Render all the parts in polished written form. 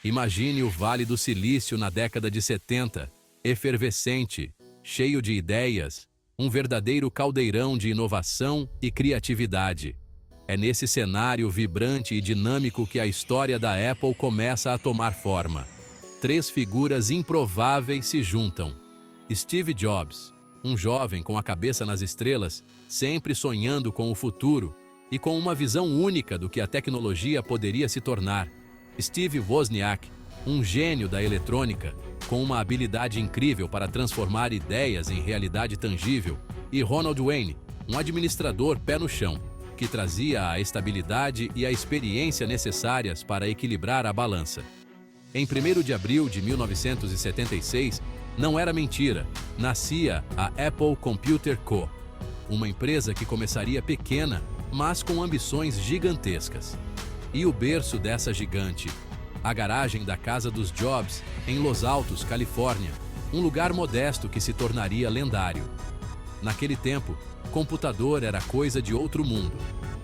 Imagine o Vale do Silício na década de 70, efervescente, cheio de ideias, um verdadeiro caldeirão de inovação e criatividade. É nesse cenário vibrante e dinâmico que a história da Apple começa a tomar forma. Três figuras improváveis se juntam. Steve Jobs, um jovem com a cabeça nas estrelas, sempre sonhando com o futuro e com uma visão única do que a tecnologia poderia se tornar. Steve Wozniak, um gênio da eletrônica, com uma habilidade incrível para transformar ideias em realidade tangível, e Ronald Wayne, um administrador pé no chão, que trazia a estabilidade e a experiência necessárias para equilibrar a balança. Em 1º de abril de 1976, não era mentira, nascia a Apple Computer Co., uma empresa que começaria pequena, mas com ambições gigantescas. E o berço dessa gigante? A garagem da casa dos Jobs, em Los Altos, Califórnia, um lugar modesto que se tornaria lendário. Naquele tempo, computador era coisa de outro mundo.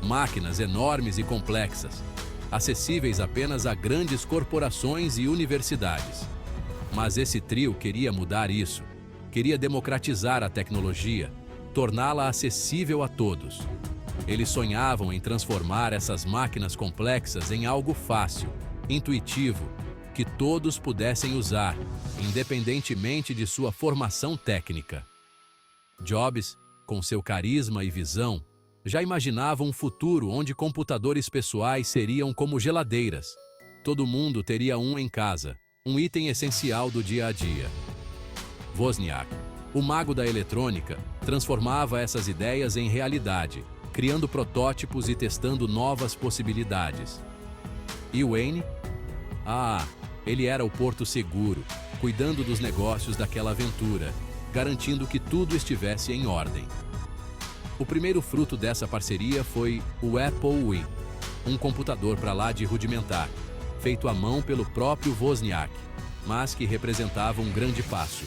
Máquinas enormes e complexas, acessíveis apenas a grandes corporações e universidades. Mas esse trio queria mudar isso. Queria democratizar a tecnologia, torná-la acessível a todos. Eles sonhavam em transformar essas máquinas complexas em algo fácil, intuitivo, que todos pudessem usar, independentemente de sua formação técnica. Jobs, com seu carisma e visão, já imaginava um futuro onde computadores pessoais seriam como geladeiras. Todo mundo teria um em casa, um item essencial do dia a dia. Wozniak, o mago da eletrônica, transformava essas ideias em realidade, criando protótipos e testando novas possibilidades. E Wayne? Ele era o porto seguro, cuidando dos negócios daquela aventura, garantindo que tudo estivesse em ordem. O primeiro fruto dessa parceria foi o Apple I, um computador para lá de rudimentar, feito à mão pelo próprio Wozniak, mas que representava um grande passo.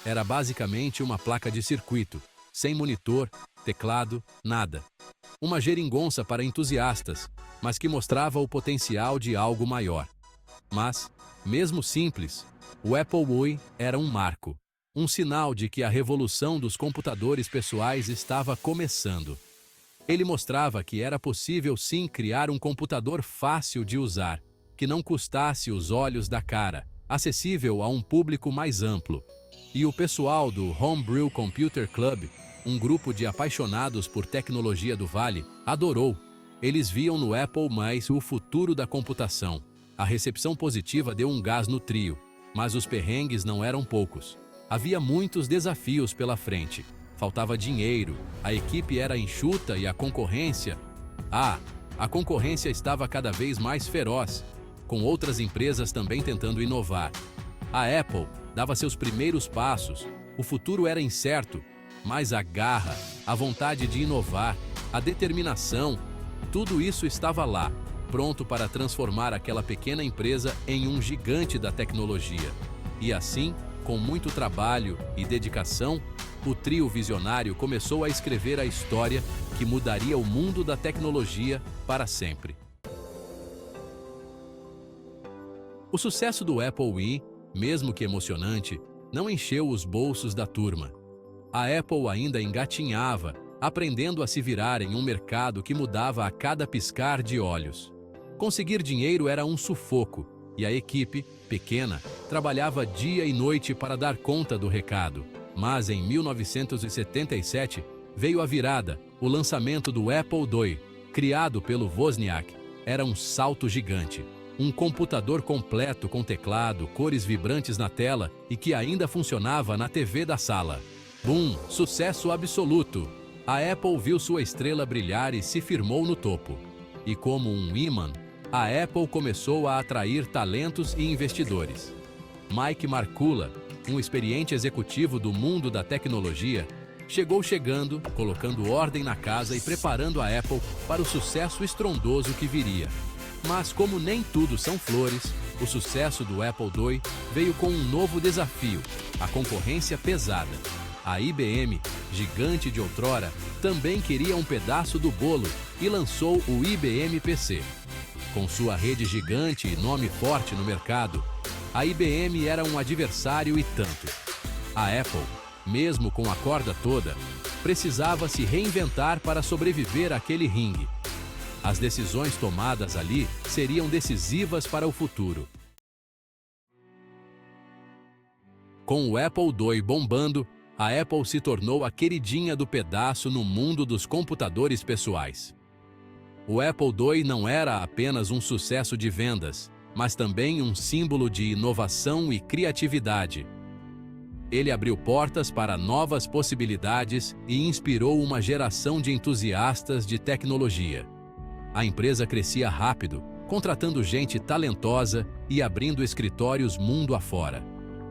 Era basicamente uma placa de circuito, sem monitor, teclado, nada. Uma geringonça para entusiastas, mas que mostrava o potencial de algo maior. Mas, mesmo simples, o Apple I era um marco, um sinal de que a revolução dos computadores pessoais estava começando. Ele mostrava que era possível sim criar um computador fácil de usar, que não custasse os olhos da cara, acessível a um público mais amplo. E o pessoal do Homebrew Computer Club, um grupo de apaixonados por tecnologia do Vale, adorou. Eles viam no Apple mais o futuro da computação. A recepção positiva deu um gás no trio, mas os perrengues não eram poucos. Havia muitos desafios pela frente. Faltava dinheiro, a equipe era enxuta e a concorrência... a concorrência estava cada vez mais feroz, com outras empresas também tentando inovar. A Apple dava seus primeiros passos, o futuro era incerto, mas a garra, a vontade de inovar, a determinação, tudo isso estava lá, pronto para transformar aquela pequena empresa em um gigante da tecnologia. E assim, com muito trabalho e dedicação, o trio visionário começou a escrever a história que mudaria o mundo da tecnologia para sempre. O sucesso do Apple I, mesmo que emocionante, não encheu os bolsos da turma. A Apple ainda engatinhava, aprendendo a se virar em um mercado que mudava a cada piscar de olhos. Conseguir dinheiro era um sufoco, e a equipe, pequena, trabalhava dia e noite para dar conta do recado. Mas em 1977 veio a virada, o lançamento do Apple II, criado pelo Wozniak. Era um salto gigante. Um computador completo com teclado, cores vibrantes na tela e que ainda funcionava na TV da sala. Sucesso absoluto! A Apple viu sua estrela brilhar e se firmou no topo. E como um ímã, a Apple começou a atrair talentos e investidores. Mike Markula, um experiente executivo do mundo da tecnologia, chegou chegando, colocando ordem na casa e preparando a Apple para o sucesso estrondoso que viria. Mas como nem tudo são flores, o sucesso do Apple II veio com um novo desafio, a concorrência pesada. A IBM, gigante de outrora, também queria um pedaço do bolo e lançou o IBM PC. Com sua rede gigante e nome forte no mercado, a IBM era um adversário e tanto. A Apple, mesmo com a corda toda, precisava se reinventar para sobreviver àquele ringue. As decisões tomadas ali seriam decisivas para o futuro. Com o Apple II bombando, a Apple se tornou a queridinha do pedaço no mundo dos computadores pessoais. O Apple II não era apenas um sucesso de vendas, mas também um símbolo de inovação e criatividade. Ele abriu portas para novas possibilidades e inspirou uma geração de entusiastas de tecnologia. A empresa crescia rápido, contratando gente talentosa e abrindo escritórios mundo afora.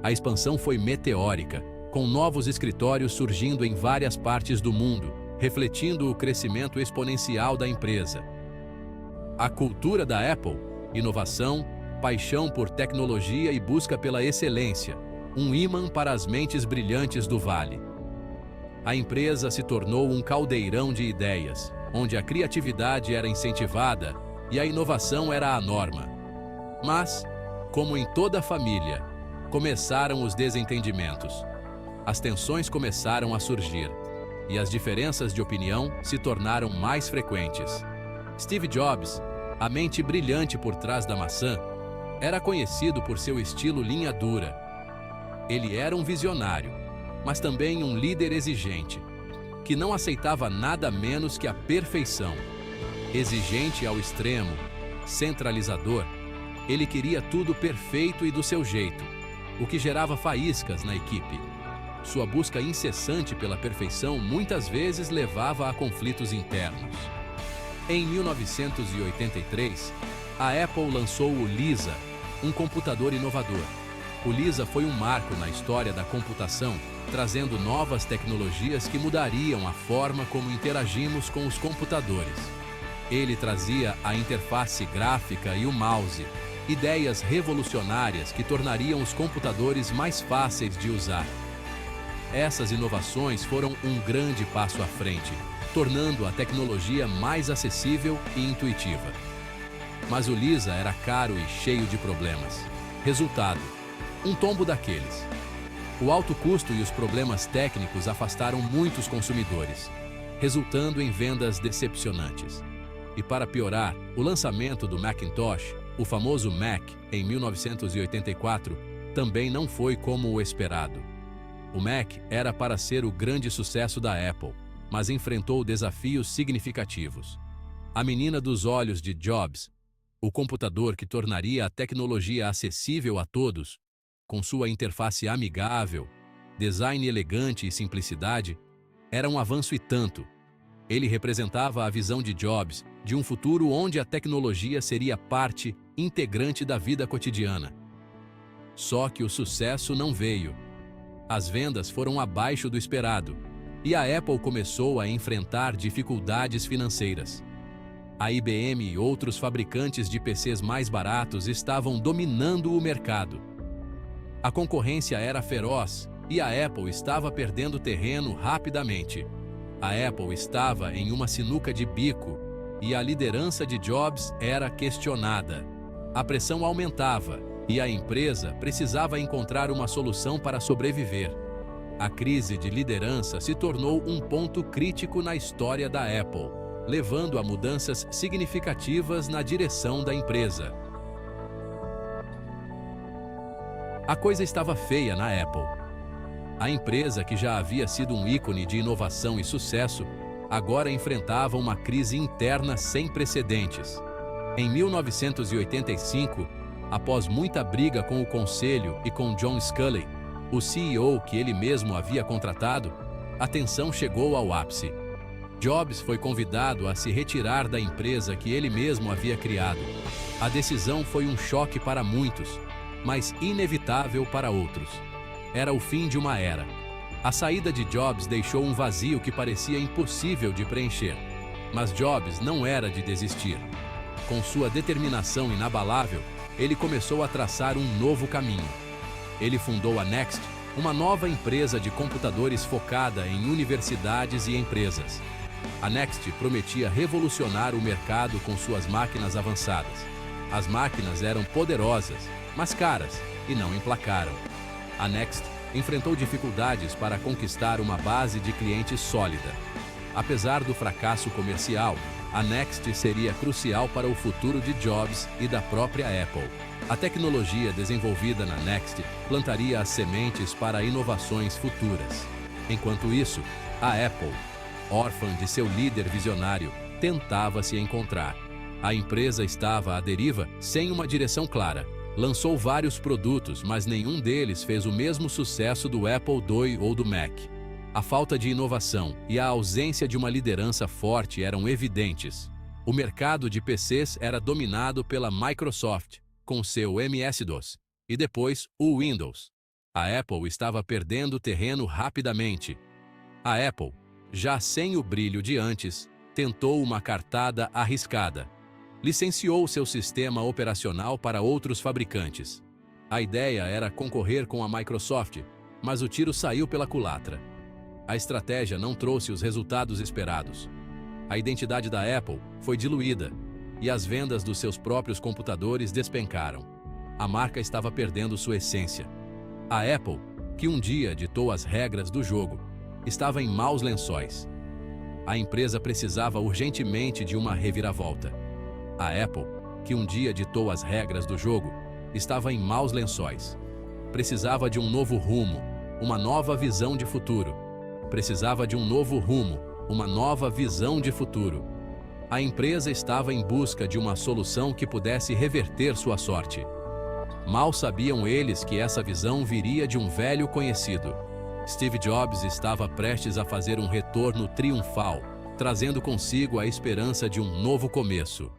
A expansão foi meteórica, com novos escritórios surgindo em várias partes do mundo, refletindo o crescimento exponencial da empresa. A cultura da Apple, inovação, paixão por tecnologia e busca pela excelência, um ímã para as mentes brilhantes do Vale. A empresa se tornou um caldeirão de ideias, onde a criatividade era incentivada e a inovação era a norma. Mas, como em toda família, começaram os desentendimentos. As tensões começaram a surgir, e as diferenças de opinião se tornaram mais frequentes. Steve Jobs, a mente brilhante por trás da maçã, era conhecido por seu estilo linha dura. Ele era um visionário, mas também um líder exigente, que não aceitava nada menos que a perfeição. Exigente ao extremo, centralizador, ele queria tudo perfeito e do seu jeito, o que gerava faíscas na equipe. Sua busca incessante pela perfeição muitas vezes levava a conflitos internos. Em 1983, a Apple lançou o Lisa, um computador inovador. O Lisa foi um marco na história da computação, trazendo novas tecnologias que mudariam a forma como interagimos com os computadores. Ele trazia a interface gráfica e o mouse, ideias revolucionárias que tornariam os computadores mais fáceis de usar. Essas inovações foram um grande passo à frente, tornando a tecnologia mais acessível e intuitiva. Mas o Lisa era caro e cheio de problemas. Resultado: um tombo daqueles. O alto custo e os problemas técnicos afastaram muitos consumidores, resultando em vendas decepcionantes. E para piorar, o lançamento do Macintosh, o famoso Mac, em 1984, também não foi como o esperado. O Mac era para ser o grande sucesso da Apple, mas enfrentou desafios significativos. A menina dos olhos de Jobs, o computador que tornaria a tecnologia acessível a todos, com sua interface amigável, design elegante e simplicidade, era um avanço e tanto. Ele representava a visão de Jobs de um futuro onde a tecnologia seria parte integrante da vida cotidiana. Só que o sucesso não veio. As vendas foram abaixo do esperado, e a Apple começou a enfrentar dificuldades financeiras. A IBM e outros fabricantes de PCs mais baratos estavam dominando o mercado. A concorrência era feroz e a Apple estava perdendo terreno rapidamente. A Apple estava em uma sinuca de bico e a liderança de Jobs era questionada. A pressão aumentava e a empresa precisava encontrar uma solução para sobreviver. A crise de liderança se tornou um ponto crítico na história da Apple, levando a mudanças significativas na direção da empresa. A coisa estava feia na Apple. A empresa, que já havia sido um ícone de inovação e sucesso, agora enfrentava uma crise interna sem precedentes. Em 1985, após muita briga com o conselho e com John Sculley, o CEO que ele mesmo havia contratado, a tensão chegou ao ápice. Jobs foi convidado a se retirar da empresa que ele mesmo havia criado. A decisão foi um choque para muitos, mas inevitável para outros. Era o fim de uma era. A saída de Jobs deixou um vazio que parecia impossível de preencher. Mas Jobs não era de desistir. Com sua determinação inabalável, ele começou a traçar um novo caminho. Ele fundou a Next, uma nova empresa de computadores focada em universidades e empresas. A Next prometia revolucionar o mercado com suas máquinas avançadas. As máquinas eram poderosas, mas caras, e não emplacaram. A Next enfrentou dificuldades para conquistar uma base de clientes sólida. Apesar do fracasso comercial, a Next seria crucial para o futuro de Jobs e da própria Apple. A tecnologia desenvolvida na Next plantaria as sementes para inovações futuras. Enquanto isso, a Apple, órfã de seu líder visionário, tentava se encontrar. A empresa estava à deriva sem uma direção clara. Lançou vários produtos, mas nenhum deles fez o mesmo sucesso do Apple II ou do Mac. A falta de inovação e a ausência de uma liderança forte eram evidentes. O mercado de PCs era dominado pela Microsoft, com seu MS-DOS, e depois o Windows. A Apple estava perdendo terreno rapidamente. A Apple, já sem o brilho de antes, tentou uma cartada arriscada. Licenciou seu sistema operacional para outros fabricantes. A ideia era concorrer com a Microsoft, mas o tiro saiu pela culatra. A estratégia não trouxe os resultados esperados. A identidade da Apple foi diluída e as vendas dos seus próprios computadores despencaram. A marca estava perdendo sua essência. A Apple, que um dia ditou as regras do jogo, estava em maus lençóis. A empresa precisava urgentemente de uma reviravolta. A Apple, que um dia ditou as regras do jogo, estava em maus lençóis. Precisava de um novo rumo, uma nova visão de futuro. Precisava de um novo rumo, uma nova visão de futuro. A empresa estava em busca de uma solução que pudesse reverter sua sorte. Mal sabiam eles que essa visão viria de um velho conhecido. Steve Jobs estava prestes a fazer um retorno triunfal, trazendo consigo a esperança de um novo começo.